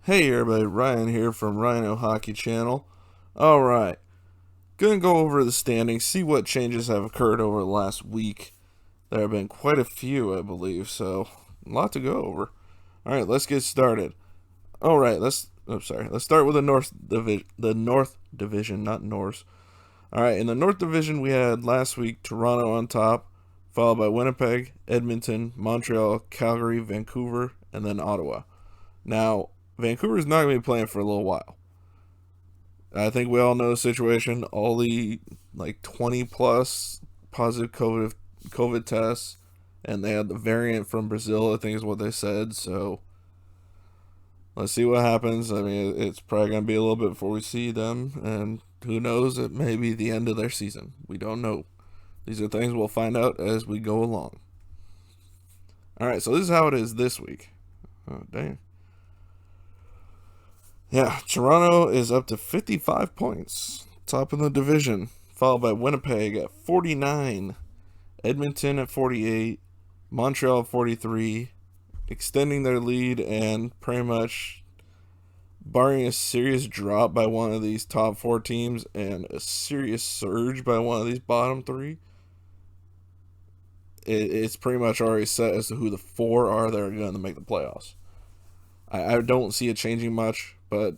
Hey everybody, Ryan here from Rhino Hockey Channel. Alright, gonna go over the standings, see what changes have occurred over the last week. There have been quite a few, I believe, so a lot to go over. Alright, let's get started. Alright, let's start with the North Division, not Norse. Alright, in the North Division we had last week Toronto on top, followed by Winnipeg, Edmonton, Montreal, Calgary, Vancouver, and then Ottawa. Now, Vancouver's not going to be playing for a little while. I think we all know the situation. All the 20 plus positive COVID tests, and they had the variant from Brazil, I think is what they said. So let's see what happens. I mean, it's probably going to be a little bit before we see them, and who knows, it may be the end of their season. We don't know. These are things we'll find out as we go along. All right, so this is how it is this week. Oh, dang. Yeah, Toronto is up to 55 points, top of the division, followed by Winnipeg at 49, Edmonton at 48, Montreal at 43, extending their lead and pretty much barring a serious drop by one of these top four teams and a serious surge by one of these bottom three. It's pretty much already set as to who the four are that are going to make the playoffs. I don't see it changing much, but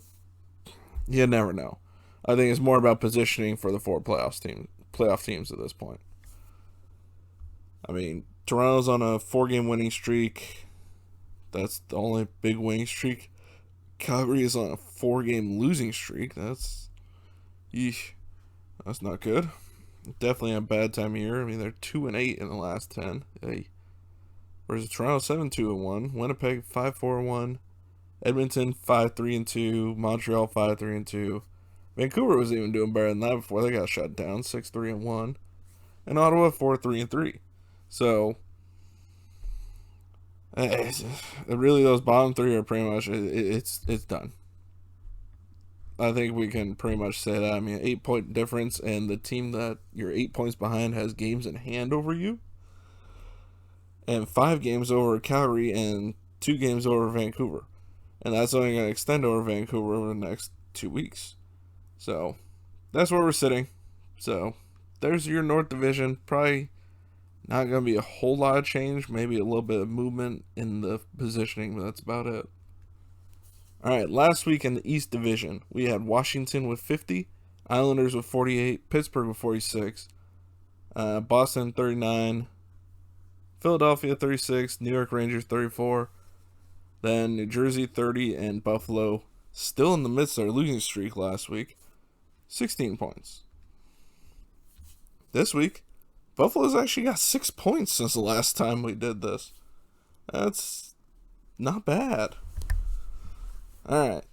you never know. I think it's more about positioning for the four playoff teams at this point. I mean, Toronto's on a 4-game winning streak. That's the only big winning streak. Calgary is on a 4-game losing streak. That's not good. Definitely a bad time of year. I mean, they're 2-8 in the last 10. Hey. Whereas Toronto 7-2-1, Winnipeg 5-4-1, Edmonton 5-3-2, Montreal 5-3-2. Vancouver was even doing better than that before they got shut down, 6-3-1, and Ottawa 4-3-3. So, really, those bottom three are pretty much it's done. I think we can pretty much say that. I mean, 8-point difference, and the team that you're 8 points behind has games in hand over you, and 5 games over Calgary, and 2 games over Vancouver. And that's only going to extend over Vancouver over the next 2 weeks. So, that's where we're sitting. So, there's your North Division. Probably not going to be a whole lot of change. Maybe a little bit of movement in the positioning, but that's about it. Alright, last week in the East Division, we had Washington with 50, Islanders with 48, Pittsburgh with 46, Boston 39, Philadelphia 36, New York Rangers 34, then New Jersey 30, and Buffalo, still in the midst of their losing streak last week, 16 points. This week, Buffalo's actually got 6 points since the last time we did this. That's not bad. Alright,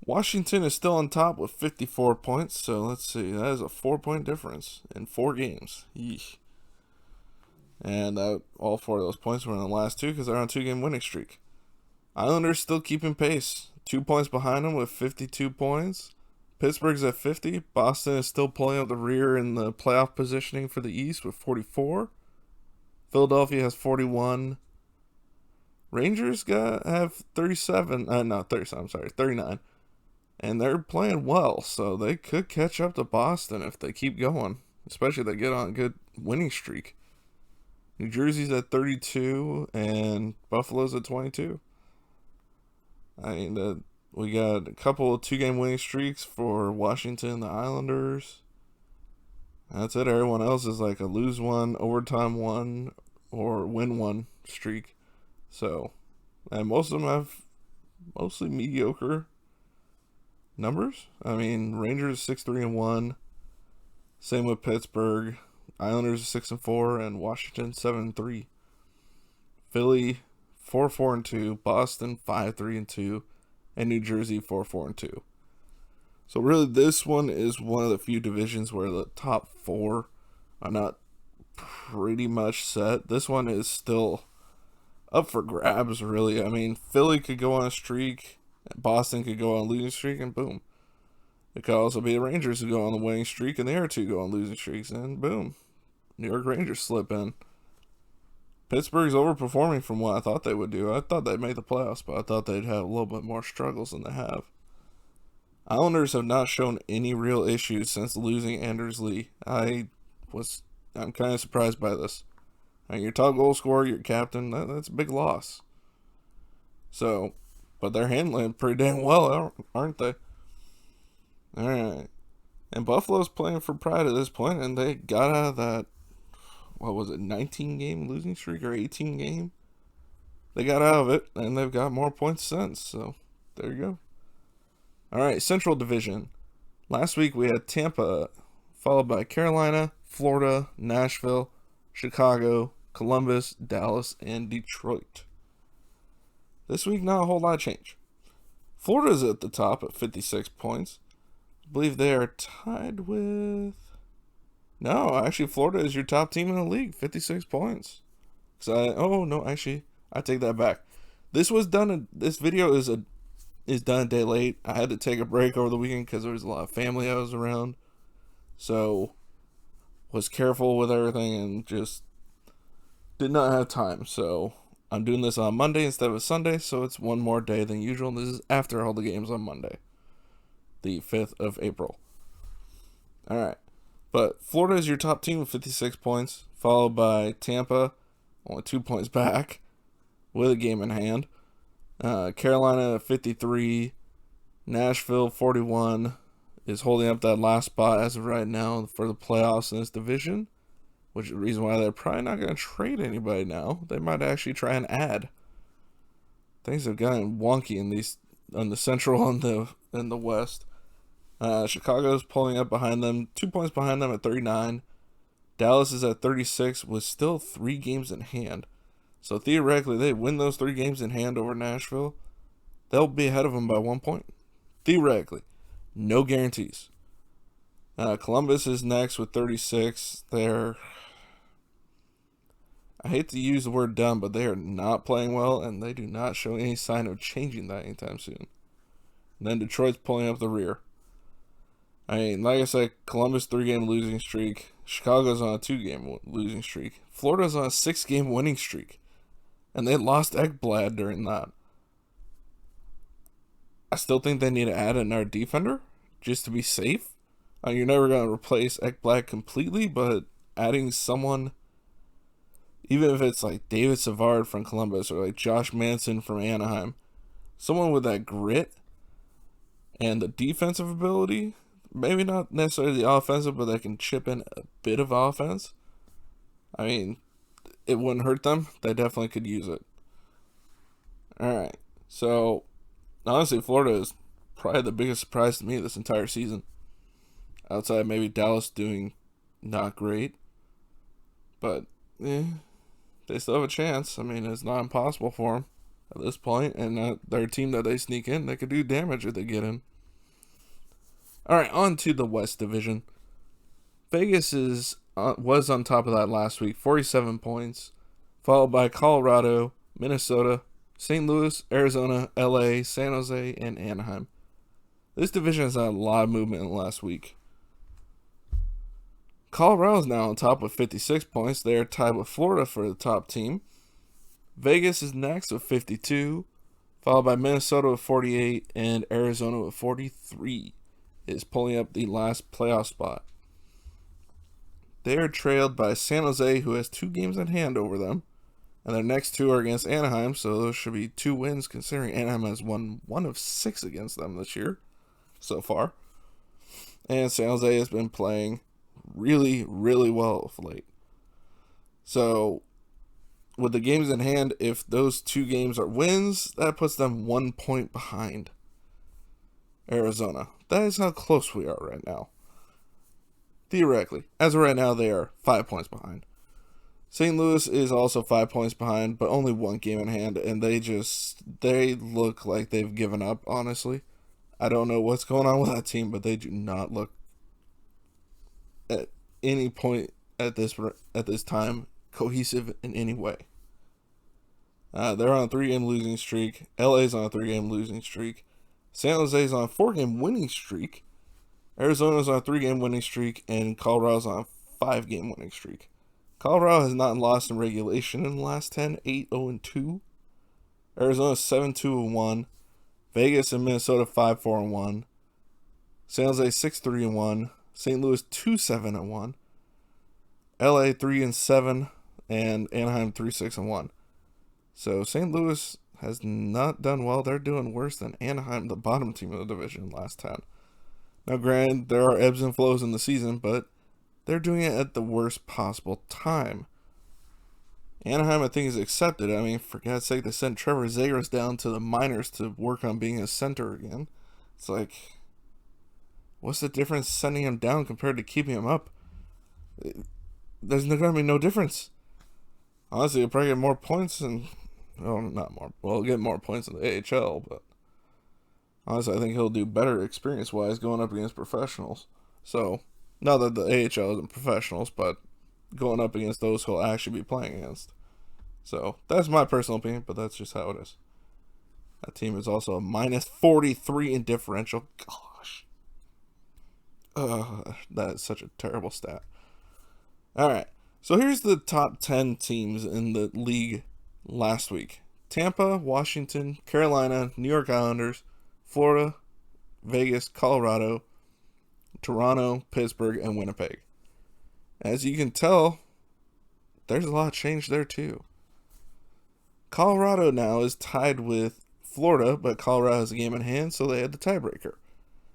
Washington is still on top with 54 points, so let's see, that is a 4-point difference in 4 games. Yeesh. And all 4 of those points were in the last 2 because they're on a 2-game winning streak. Islanders still keeping pace, 2 points behind them with 52 points. Pittsburgh's at 50. Boston is still pulling up the rear in the playoff positioning for the East with 44. Philadelphia has 41. Rangers have 37. Not 37, I'm sorry, 39. And they're playing well, so they could catch up to Boston if they keep going, especially if they get on a good winning streak. New Jersey's at 32, and Buffalo's at 22. I mean, we got a couple of 2-game winning streaks for Washington and the Islanders. That's it. Everyone else is like a lose one, overtime one, or win one streak. So, and most of them have mostly mediocre numbers. I mean, Rangers 6-3-1. Same with Pittsburgh. Islanders 6-4, and Washington 7-3. Philly 4-4-2. Boston 5-3-2, and New Jersey 4-4-2. So really, this one is one of the few divisions where the top 4 are not pretty much set. This one is still up for grabs, really. I mean, Philly could go on a streak, Boston could go on a losing streak, and boom. It could also be the Rangers who go on the winning streak, and the other 2 go on losing streaks, and boom. New York Rangers slip in. Pittsburgh's overperforming from what I thought they would do. I thought they'd make the playoffs, but I thought they'd have a little bit more struggles than they have. Islanders have not shown any real issues since losing Anders Lee. I'm kind of surprised by this. Your top goal scorer, your captain, that's a big loss. So, but they're handling it pretty damn well, aren't they? All right. And Buffalo's playing for pride at this point, and they got out of that, 19-game losing streak or 18-game? They got out of it, and they've got more points since. So, there you go. All right, Central Division. Last week we had Tampa, followed by Carolina, Florida, Nashville, Chicago, Columbus, Dallas, and Detroit. This week, not a whole lot of change. Florida's at the top at 56 points. I believe they are tied with... No, actually, Florida is your top team in the league, 56 points. I take that back. This video is done a day late. I had to take a break over the weekend because there was a lot of family I was around. So, was careful with everything and just did not have time. So, I'm doing this on Monday instead of Sunday, so it's one more day than usual. This is after all the games on Monday, the 5th of April. All right. But Florida is your top team with 56 points, followed by Tampa, only 2 points back, with a game in hand. Carolina 53, Nashville 41 is holding up that last spot as of right now for the playoffs in this division, which is the reason why they're probably not going to trade anybody now. They might actually try and add. Things have gotten wonky in the Central and the West. Chicago's pulling up behind them, 2 points behind them at 39. Dallas is at 36 with still 3 games in hand. So theoretically, they win those 3 games in hand over Nashville, they'll be ahead of them by 1 point. Theoretically. No guarantees. Columbus is next with 36. I hate to use the word dumb, but they are not playing well, and they do not show any sign of changing that anytime soon. And then Detroit's pulling up the rear. Like I said, Columbus 3-game losing streak. Chicago's on a 2-game losing streak. Florida's on a 6-game winning streak. And they lost Ekblad during that. I still think they need to add another defender just to be safe. You're never going to replace Ekblad completely, but adding someone, even if it's like David Savard from Columbus or like Josh Manson from Anaheim, someone with that grit and the defensive ability, maybe not necessarily the offensive, but they can chip in a bit of offense. It wouldn't hurt them. They definitely could use it. All right. So, honestly, Florida is probably the biggest surprise to me this entire season. Outside maybe Dallas doing not great. But, they still have a chance. It's not impossible for them at this point. And their team that they sneak in, they could do damage if they get in. All right, on to the West Division. Vegas was on top of that last week, 47 points, followed by Colorado, Minnesota, St. Louis, Arizona, LA, San Jose, and Anaheim. This division has had a lot of movement in the last week. Colorado's now on top with 56 points. They are tied with Florida for the top team. Vegas is next with 52, followed by Minnesota with 48, and Arizona with 43. Is pulling up the last playoff spot. They are trailed by San Jose, who has 2 games in hand over them. And their next 2 are against Anaheim, so those should be 2 wins, considering Anaheim has won 1 of 6 against them this year so far. And San Jose has been playing really, really well of late. So, with the games in hand, if those 2 games are wins, that puts them 1 point behind Arizona. That is how close we are right now. Theoretically. As of right now, they are 5 points behind. St. Louis is also 5 points behind, but only 1 game in hand, and they look like they've given up, honestly. I don't know what's going on with that team, but they do not look at any point at this time cohesive in any way. They're on a 3-game losing streak. LA's on a 3-game losing streak. San Jose's on a 4-game winning streak. Arizona's on a 3-game winning streak, and Colorado's on a 5-game winning streak. Colorado has not lost in regulation in the last 10, 8-0-2. Arizona 7-2-1. Vegas and Minnesota 5-4-1. San Jose 6-3-1. St. Louis 2-7-1. LA 3-7, and Anaheim 3-6-1. So St. Louis has not done well. They're doing worse than Anaheim, the bottom team of the division, last 10. Now, granted, there are ebbs and flows in the season, but they're doing it at the worst possible time. Anaheim, I think, is accepted. I mean, for God's sake, they sent Trevor Zegras down to the minors to work on being a center again. It's like, what's the difference sending him down compared to keeping him up? There's going to be no difference. Honestly, he'll probably get more points and... Well, not more. Well, he'll get more points in the AHL, but... Honestly, I think he'll do better experience-wise going up against professionals. So, not that the AHL isn't professionals, but going up against those he'll actually be playing against. So, that's my personal opinion, but that's just how it is. That team is also a -43 in differential. Gosh. That is such a terrible stat. Alright, so here's the top 10 teams in the league last week. Tampa, Washington, Carolina, New York Islanders, Florida, Vegas, Colorado, Toronto, Pittsburgh, and Winnipeg. As you can tell, there's a lot of change there too. Colorado now is tied with Florida, but Colorado has a game in hand, so they had the tiebreaker.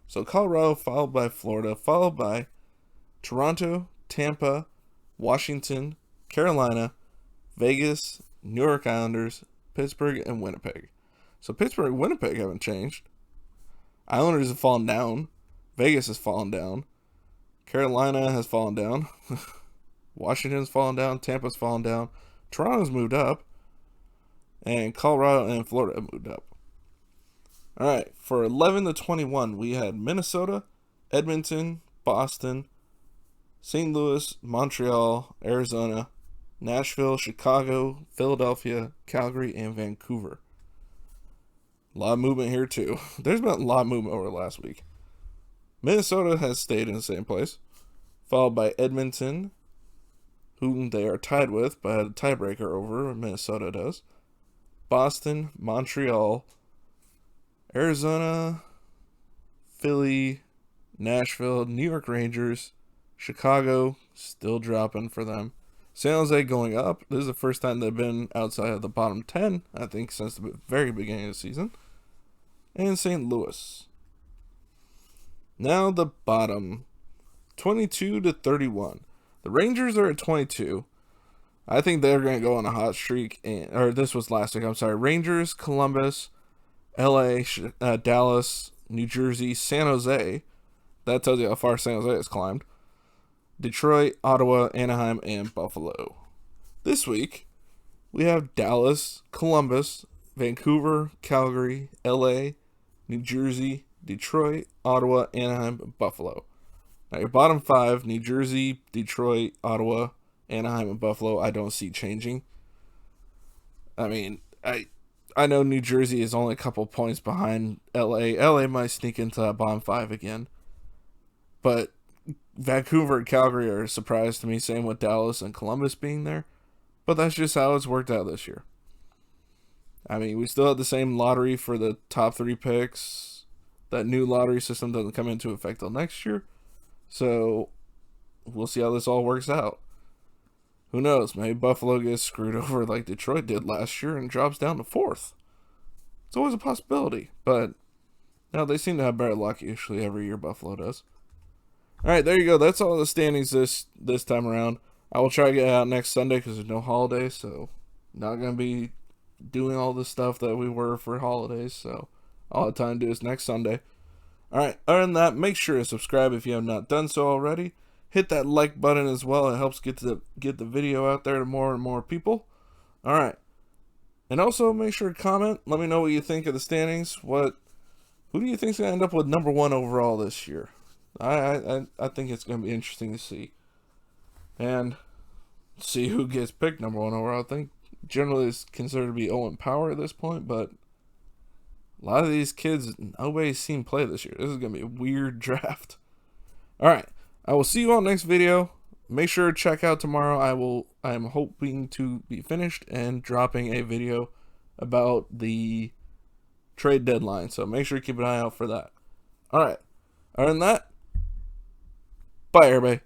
So Colorado followed by Florida, followed by Toronto, Tampa, Washington, Carolina, Vegas, New York Islanders, Pittsburgh, and Winnipeg. So Pittsburgh and Winnipeg haven't changed. Islanders have fallen down. Vegas has fallen down. Carolina has fallen down. Washington's fallen down. Tampa's fallen down. Toronto's moved up. And Colorado and Florida have moved up. Alright, for 11-21, we had Minnesota, Edmonton, Boston, St. Louis, Montreal, Arizona, Nashville, Chicago, Philadelphia, Calgary, and Vancouver. A lot of movement here too. There's been a lot of movement over the last week. Minnesota has stayed in the same place, followed by Edmonton, whom they are tied with, but had a tiebreaker over. Minnesota does. Boston, Montreal, Arizona, Philly, Nashville, New York Rangers, Chicago, still dropping for them. San Jose going up. This is the first time they've been outside of the bottom 10, I think, since the very beginning of the season. And St. Louis. Now the bottom, 22-31. The Rangers are at 22. I think they're going to go on a hot streak. Or this was last week, I'm sorry. Rangers, Columbus, LA, Dallas, New Jersey, San Jose. That tells you how far San Jose has climbed. Detroit, Ottawa, Anaheim, and Buffalo. This week, we have Dallas, Columbus, Vancouver, Calgary, LA, New Jersey, Detroit, Ottawa, Anaheim, and Buffalo. Now, your bottom 5, New Jersey, Detroit, Ottawa, Anaheim, and Buffalo, I don't see changing. I mean, I know New Jersey is only a couple points behind LA. LA might sneak into that bottom 5 again. But Vancouver and Calgary are a surprise to me, same with Dallas and Columbus being there. But that's just how it's worked out this year. I mean, we still have the same lottery for the top 3 picks. That new lottery system doesn't come into effect till next year. So, we'll see how this all works out. Who knows? Maybe Buffalo gets screwed over like Detroit did last year and drops down to 4th. It's always a possibility. But, no, they seem to have better luck usually every year, Buffalo does. Alright, there you go. That's all the standings this time around. I will try to get it out next Sunday because there's no holiday, so not going to be doing all the stuff that we were for holidays, so I'll have time to do this next Sunday. Alright, other than that, make sure to subscribe if you have not done so already. Hit that like button as well. It helps get the video out there to more and more people. Alright. And also make sure to comment. Let me know what you think of the standings. Who do you think is going to end up with number 1 overall this year? I think it's going to be interesting to see. And see who gets picked number 1 overall. I think generally it's considered to be Owen Power at this point, but a lot of these kids, nobody's seen play this year. This is going to be a weird draft. Alright, I will see you all next video. make sure to check out tomorrow. I am hoping to be finished and dropping a video about the trade deadline. So make sure to keep an eye out for that. All right. Other than that, bye, everybody.